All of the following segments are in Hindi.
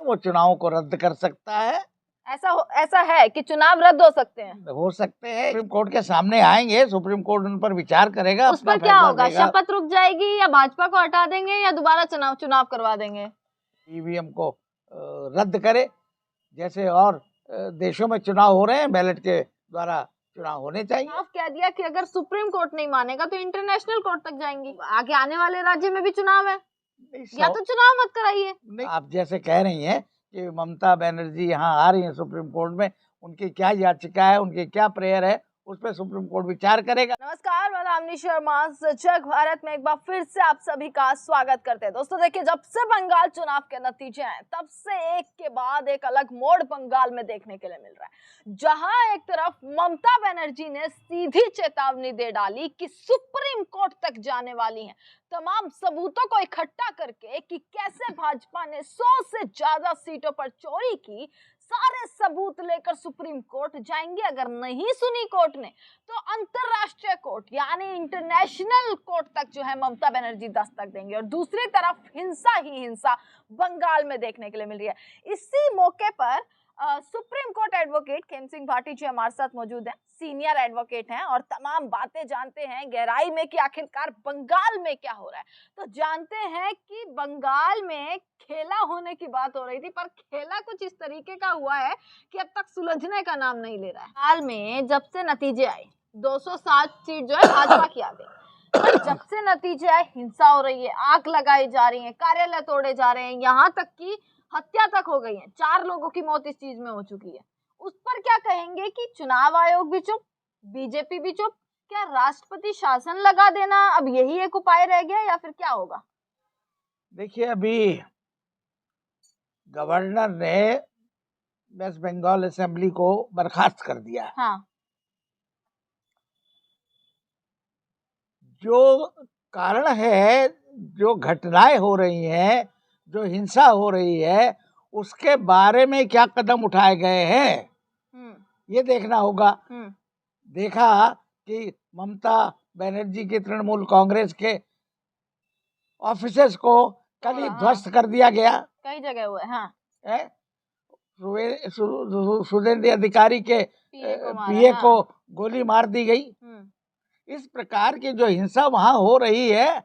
वो चुनाव को रद्द कर सकता है। ऐसा है कि चुनाव रद्द हो सकते हैं? हो सकते हैं, सुप्रीम कोर्ट के सामने आएंगे, सुप्रीम कोर्ट उन पर विचार करेगा, उस पर क्या होगा? शपथ रुक जाएगी या भाजपा को हटा देंगे या दोबारा चुनाव करवा देंगे? ईवीएम को रद्द करे, जैसे और देशों में चुनाव हो रहे हैं, बैलेट के द्वारा चुनाव होने चाहिए। आप कह दिया कि अगर सुप्रीम कोर्ट नहीं मानेगा तो इंटरनेशनल कोर्ट तक जाएंगी। आगे आने वाले राज्य में भी चुनाव है, या तो चुनाव मत कराइए। आप जैसे कह रही हैं कि ममता बनर्जी यहाँ आ रही है सुप्रीम कोर्ट में, उनकी क्या याचिका है, उनकी क्या प्रेयर है, उस पर सुप्रीम कोर्ट विचार करेगा। नमस्कार, मैं दामिनी शर्मा, सजग भारत में एक बार फिर से आप सभी का स्वागत करते हैं। दोस्तों देखिए, जब से बंगाल चुनाव के नतीजे आए तब से एक के बाद एक अलग मोड़ बंगाल में देखने के लिए मिल रहा है, जहां एक तरफ ममता बनर्जी ने सीधी चेतावनी दे डाली कि सुप्रीम कोर्ट तक जाने वाली हैं, तमाम सबूतों को इकट्ठा करके कि कैसे भाजपा ने 100 से ज्यादा सीटों पर चोरी की, सारे सबूत लेकर सुप्रीम कोर्ट जाएंगे। अगर नहीं सुनी कोर्ट ने तो अंतरराष्ट्रीय कोर्ट यानी इंटरनेशनल कोर्ट तक जो है ममता बनर्जी दस्तक देंगे। और दूसरी तरफ हिंसा ही हिंसा बंगाल में देखने के लिए मिल रही है। इसी मौके पर supreme court advocate Khem Singh Bhati ji हमारे साथ मौजूद हैं, सीनियर एडवोकेट हैं और तमाम बातें जानते हैं गहराई में कि आखिरकार बंगाल में क्या हो रहा है। तो जानते हैं कि बंगाल में खेला होने की बात हो रही थी, पर खेला कुछ इस तरीके का हुआ है कि अब तक सुलझने का नाम नहीं ले रहा है। हाल में जब से नतीजे आए 207 सीट जो है भाजपा की आ गई, पर जब से नतीजे आए हिंसा हो रही है, आग लगाई जा रही है, कार्यालय तोड़े जा रहे हैं, यहाँ तक कि हत्या तक हो गई है। 4 लोगों की मौत इस चीज में हो चुकी है। उस पर क्या कहेंगे कि चुनाव आयोग भी चुप, बीजेपी भी चुप, क्या राष्ट्रपति शासन लगा देना अब यही एक उपाय रह गया या फिर क्या होगा? देखिए, अभी गवर्नर ने वेस्ट बंगाल असेंबली को बर्खास्त कर दिया। हाँ। जो कारण है, जो घटनाएं हो रही हैं, जो हिंसा हो रही है, उसके बारे में क्या कदम उठाए गए हैं ये देखना होगा। देखा कि ममता बनर्जी की तृणमूल कांग्रेस के ऑफिसेस को कल ही ध्वस्त कर दिया गया, कई जगह हुए। हाँ। सुवेंदु अधिकारी के पीए को गोली मार दी गई। इस प्रकार की जो हिंसा वहां हो रही है,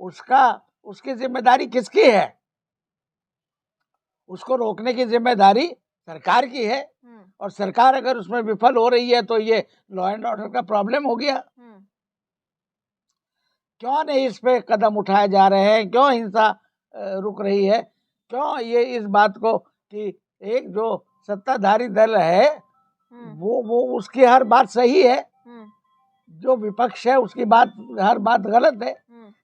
उसकी जिम्मेदारी किसकी है? उसको रोकने की जिम्मेदारी सरकार की है। और सरकार अगर उसमें विफल हो रही है तो ये लॉ एंड ऑर्डर का प्रॉब्लम हो गया। क्यों नहीं इस पे कदम उठाए जा रहे हैं? क्यों हिंसा रुक रही है? क्यों ये इस बात को कि एक जो सत्ताधारी दल है वो उसकी हर बात सही है, जो विपक्ष है उसकी हर बात गलत है,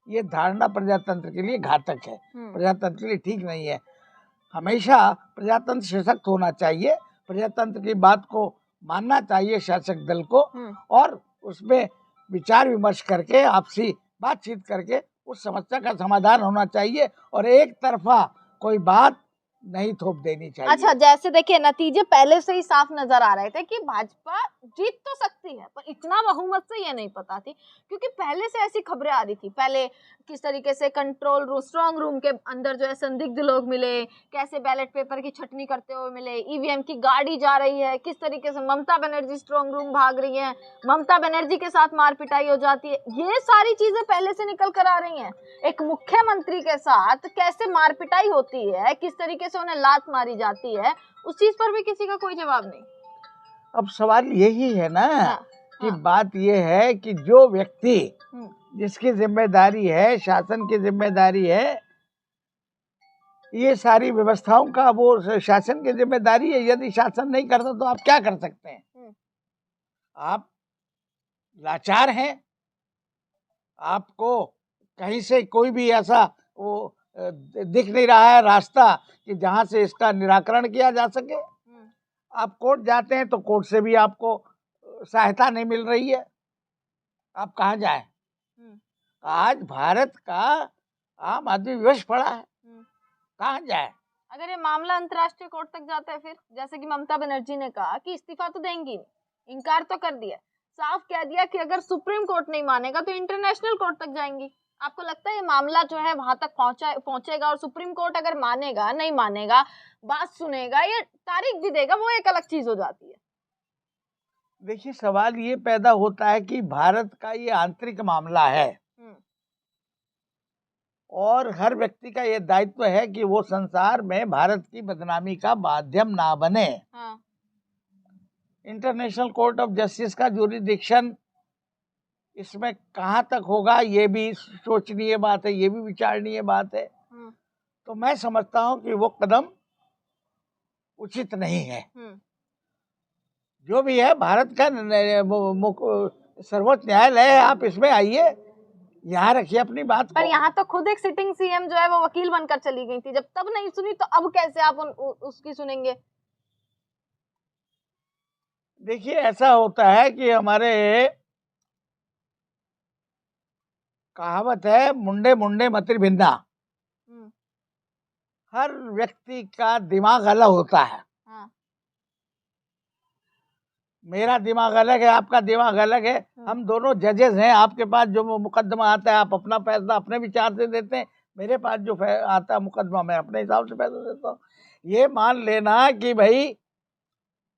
ये धारणा प्रजातंत्र के लिए घातक है, प्रजातंत्र के लिए ठीक नहीं है। हमेशा प्रजातंत्र सशक्त होना चाहिए, प्रजातंत्र की बात को मानना चाहिए शासक दल को, और उसमें विचार विमर्श करके आपसी बातचीत करके उस समस्या का समाधान होना चाहिए और एक तरफा कोई बात नहीं थोप देनी चाहिए। अच्छा, जैसे देखिए नतीजे पहले से ही साफ नजर आ रहे थे कि भाजपा जीत तो सकती है, पर इतना बहुमत से ये नहीं पता थी, क्योंकि पहले से ऐसी खबरें आ रही थी। पहले किस तरीके से कंट्रोल रूम, स्ट्रांग रूम के अंदर जो है संदिग्ध लोग मिले, कैसे बैलेट पेपर की छटनी करते हुए मिले, ईवीएम की गाड़ी जा रही है, किस तरीके से ममता बनर्जी स्ट्रांग रूम भाग रही है, ममता बनर्जी के साथ मार पिटाई हो जाती है, ये सारी चीजें पहले से निकल कर आ रही है। एक मुख्यमंत्री के साथ कैसे मार पिटाई होती है, किस तरीके से उन्हें लात मारी जाती है, उस चीज पर भी किसी का कोई जवाब नहीं। अब सवाल यही है ना कि बात यह है कि जो व्यक्ति जिसकी जिम्मेदारी है, शासन की जिम्मेदारी है, ये सारी व्यवस्थाओं का वो शासन की जिम्मेदारी है। यदि शासन नहीं करता तो आप क्या कर सकते हैं? आप लाचार हैं, आपको कहीं से कोई भी ऐसा वो दिख नहीं रहा है रास्ता कि जहां से इसका निराकरण किया जा सके। आप कोर्ट जाते हैं तो कोर्ट से भी आपको सहायता नहीं मिल रही है, आप कहाँ जाएं? आज भारत का आम आदमी विवश पड़ा है, कहाँ जाए? अगर ये मामला अंतर्राष्ट्रीय कोर्ट तक जाता है, फिर जैसे कि ममता बनर्जी ने कहा कि इस्तीफा तो देंगी नहीं, इनकार तो कर दिया, साफ कह दिया कि अगर सुप्रीम कोर्ट नहीं मानेगा तो इंटरनेशनल कोर्ट तक जाएंगी। आपको लगता है ये मामला जो है वहां तक पहुंचेगा और सुप्रीम कोर्ट अगर मानेगा नहीं मानेगा, बात सुनेगा या तारीख भी देगा, वो एक अलग चीज हो जाती है। देखिए, सवाल ये पैदा होता है कि भारत का ये आंतरिक मामला है और हर व्यक्ति का ये दायित्व है कि वो संसार में भारत की बदनामी का माध्यम ना बने। हाँ। इंटरनेशनल कोर्ट ऑफ जस्टिस का जुरिडिक्शन इसमें कहाँ तक होगा, ये भी सोचनीय बात है, ये भी विचारणीय बात है। तो मैं समझता हूँ कि वो कदम उचित नहीं है। जो भी है, भारत का सर्वोच्च न्यायालय है, आप इसमें आइए, यहाँ रखिए अपनी बात पर को। यहाँ तो खुद एक सिटिंग सीएम जो है वो वकील बनकर चली गई थी, जब तब नहीं सुनी तो अब कैसे आप उसकी सुनेंगे? देखिए, ऐसा होता है कि हमारे कहावत है, मुंडे मुंडे मतिर भिन्ना। हर व्यक्ति का दिमाग अलग होता है। हाँ। मेरा दिमाग अलग है, आपका दिमाग अलग है। हम दोनों जजेस हैं। आपके पास जो मुकदमा आता है, आप अपना फैसला अपने विचार से देते हैं। मेरे पास जो आता है मुकदमा, मैं अपने हिसाब से फैसला देता हूँ। ये मान लेना कि भाई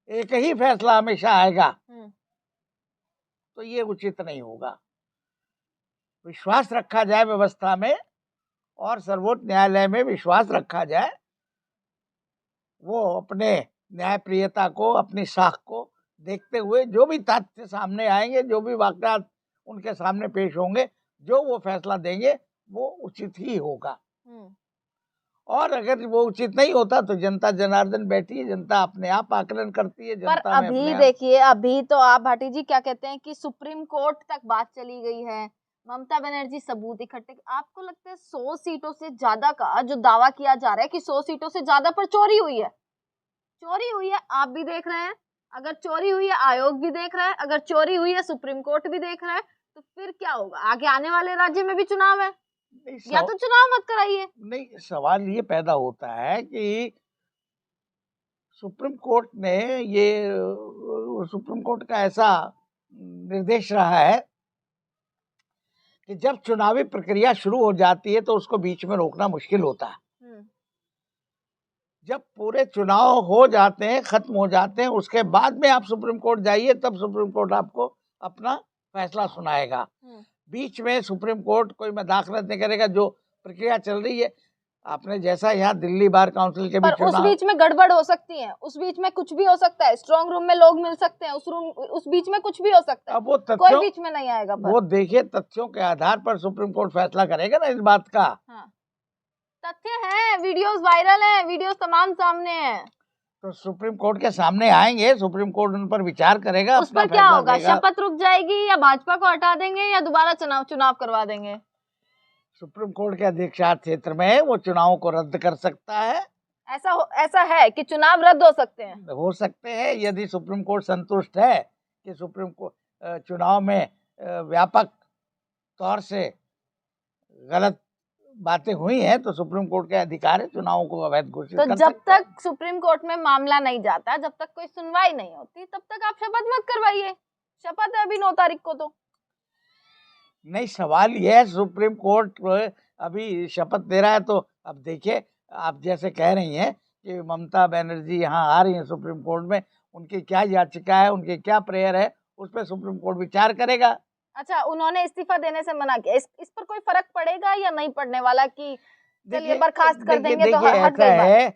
एक ही फैसला हमेशा आएगा, तो ये उचित नहीं होगा। विश्वास रखा जाए व्यवस्था में और सर्वोच्च न्यायालय में विश्वास रखा जाए। वो अपने न्यायप्रियता को, अपनी साख को देखते हुए जो भी तथ्य सामने आएंगे, जो भी वाकयात उनके सामने पेश होंगे, जो वो फैसला देंगे वो उचित ही होगा। और अगर वो उचित नहीं होता तो जनता जनार्दन बैठी है, जनता अपने आप आकलन करती है। पर अभी देखिए, अभी तो आप भाटी जी क्या कहते हैं कि सुप्रीम कोर्ट तक बात चली गई है, ममता बनर्जी सबूत इकट्ठे। आपको लगता है 100 सीटों से ज्यादा का जो दावा किया जा रहा है कि 100 सीटों से ज्यादा पर चोरी हुई है, चोरी हुई है, आप भी देख रहे हैं। अगर चोरी हुई है, आयोग भी देख रहा है। अगर चोरी हुई है, सुप्रीम कोर्ट भी देख रहा है। तो फिर क्या होगा? आगे आने वाले राज्य में भी चुनाव है, या तो चुनाव मत कराइए। नहीं, सवाल ये पैदा होता है कि सुप्रीम कोर्ट ने ये, सुप्रीम कोर्ट का ऐसा निर्देश रहा है कि जब चुनावी प्रक्रिया शुरू हो जाती है तो उसको बीच में रोकना मुश्किल होता है। जब पूरे चुनाव हो जाते हैं, खत्म हो जाते हैं, उसके बाद में आप सुप्रीम कोर्ट जाइए, तब सुप्रीम कोर्ट आपको अपना फैसला सुनाएगा। बीच में सुप्रीम कोर्ट कोई मदाखलत नहीं करेगा। जो प्रक्रिया चल रही है, आपने जैसा यहाँ दिल्ली बार काउंसिल के भी उस बीच में गड़बड़ हो सकती है, उस बीच में कुछ भी हो सकता है। स्ट्रांग रूम में लोग मिल सकते हैं, उस बीच में कुछ भी हो सकता है। अब वो कोई बीच में नहीं आएगा। वो देखिए, तथ्यों के आधार पर सुप्रीम कोर्ट फैसला करेगा ना इस बात का। हाँ। तथ्य है, वीडियोस वायरल हैं, वीडियोस तमाम सामने हैं। तो सुप्रीम कोर्ट के सामने आएंगे, सुप्रीम कोर्ट उन पर विचार करेगा। उस पर क्या होगा? शपथ रुक जाएगी, या भाजपा को हटा देंगे, या दोबारा चुनाव करवा देंगे? सुप्रीम कोर्ट के अधीक्षात क्षेत्र में वो चुनाव को रद्द कर सकता है। ऐसा है कि चुनाव रद्द हो सकते हैं। यदि सुप्रीम कोर्ट संतुष्ट है कि सुप्रीम कोर्ट चुनाव में व्यापक तौर से गलत बातें हुई हैं, तो सुप्रीम कोर्ट के अधिकार है चुनावों को अवैध घोषित कर सकते हैं। जब तक सुप्रीम कोर्ट में मामला नहीं जाता, जब तक कोई सुनवाई नहीं होती, तब तक आप शपथ मत करवाइए। शपथ है अभी 9 तारीख को। तो नहीं, सवाल यह है, सुप्रीम कोर्ट अभी शपथ दे रहा है, तो अब देखिए, आप जैसे कह रही हैं कि ममता बनर्जी यहाँ आ रही हैं सुप्रीम कोर्ट में, उनकी क्या याचिका है, उनकी क्या प्रेयर है, उस पर सुप्रीम कोर्ट विचार करेगा। अच्छा, उन्होंने इस्तीफा देने से मना किया। इस पर कोई फर्क पड़ेगा या नहीं पड़ने वाला कि चलिए बर्खास्त कर देंगे तो हट गई बात? है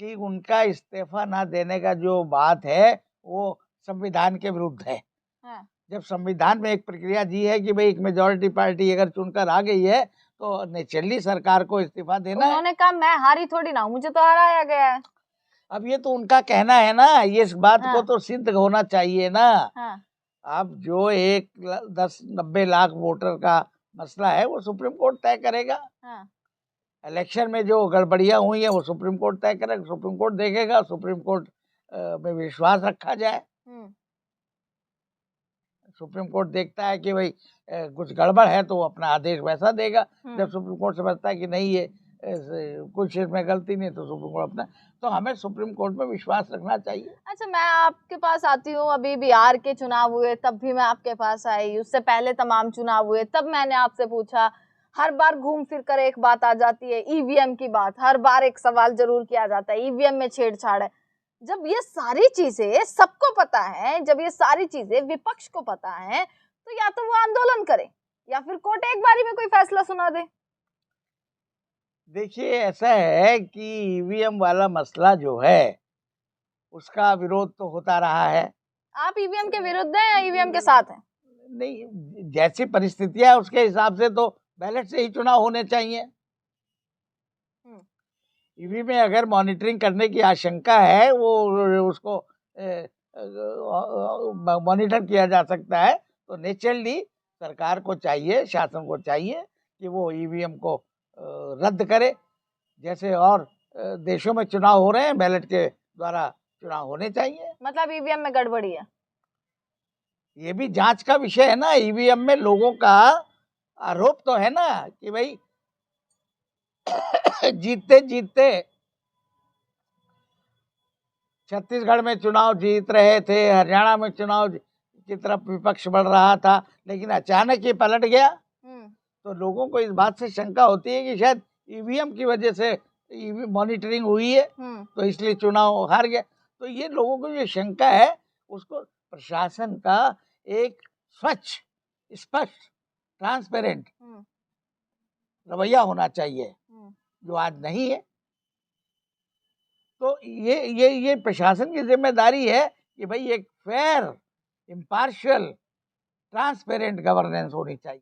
कि उनका इस्तीफा ना देने का जो बात है वो संविधान के विरुद्ध है। हाँ। जब संविधान में एक प्रक्रिया दी है कि भाई एक मेजॉरिटी पार्टी अगर चुनकर आ गई है तो नेचुरली सरकार को इस्तीफा देना है। उन्होंने कहा मैं हारी थोड़ी ना, मुझे तो हराया गया है। अब ये तो उनका कहना है ना, ये इस बात को तो सिद्ध होना चाहिए ना। अब जो 90 लाख वोटर का मसला है वो सुप्रीम कोर्ट तय करेगा। इलेक्शन में जो गड़बड़ियां हुई है वो सुप्रीम कोर्ट तय करेगा, सुप्रीम कोर्ट देखेगा, सुप्रीम कोर्ट में विश्वास रखा जाए। सुप्रीम कोर्ट देखता है कि भाई कुछ गड़बड़ है तो वो अपना आदेश वैसा देगा। जब सुप्रीम कोर्ट समझता है कि नहीं, ये कुछ इसमें गलती नहीं, तो सुप्रीम कोर्ट अपना, तो हमें सुप्रीम कोर्ट में विश्वास रखना चाहिए। अच्छा, मैं आपके पास आती हूँ। अभी बिहार के चुनाव हुए तब भी मैं आपके पास आई, उससे पहले तमाम चुनाव हुए तब मैंने आपसे पूछा। हर बार घूम फिर कर एक बात आ जाती है, ईवीएम की बात। हर बार एक सवाल जरूर किया जाता है, ईवीएम में छेड़छाड़ है। जब ये सारी चीजें सबको पता है, जब ये सारी चीजें विपक्ष को पता है, तो या तो वो आंदोलन करे या फिर कोर्ट एक बारी में कोई फैसला सुना दे। देखिए, ऐसा है कि ईवीएम वाला मसला जो है उसका विरोध तो होता रहा है। आप ईवीएम के विरुद्ध हैं या ईवीएम के साथ हैं? नहीं, जैसी परिस्थितियां है उसके हिसाब से तो बैलेट से ही चुनाव होने चाहिए। ईवी में अगर मॉनिटरिंग करने की आशंका है, वो उसको मॉनिटर किया जा सकता है, तो नेचुरली सरकार को चाहिए, शासन को चाहिए कि वो ईवीएम को रद्द करे। जैसे और देशों में चुनाव हो रहे हैं, बैलेट के द्वारा चुनाव होने चाहिए। मतलब ईवीएम में गड़बड़ी है, ये भी जांच का विषय है ना। ईवीएम में लोगों का आरोप तो है ना कि भाई जीतते जीतते छत्तीसगढ़ में चुनाव जीत रहे थे, हरियाणा में चुनाव की तरफ विपक्ष बढ़ रहा था, लेकिन अचानक ये पलट गया। तो लोगों को इस बात से शंका होती है कि शायद ईवीएम की वजह से मॉनिटरिंग हुई है, तो इसलिए चुनाव हार गया। तो ये लोगों को जो शंका है, उसको प्रशासन का एक स्वच्छ, स्पष्ट, ट्रांसपेरेंट रवैया होना चाहिए, जो आज नहीं है। तो ये प्रशासन की जिम्मेदारी है कि भाई एक फेयर, इम्पार्शियल, ट्रांसपेरेंट गवर्नेंस होनी चाहिए।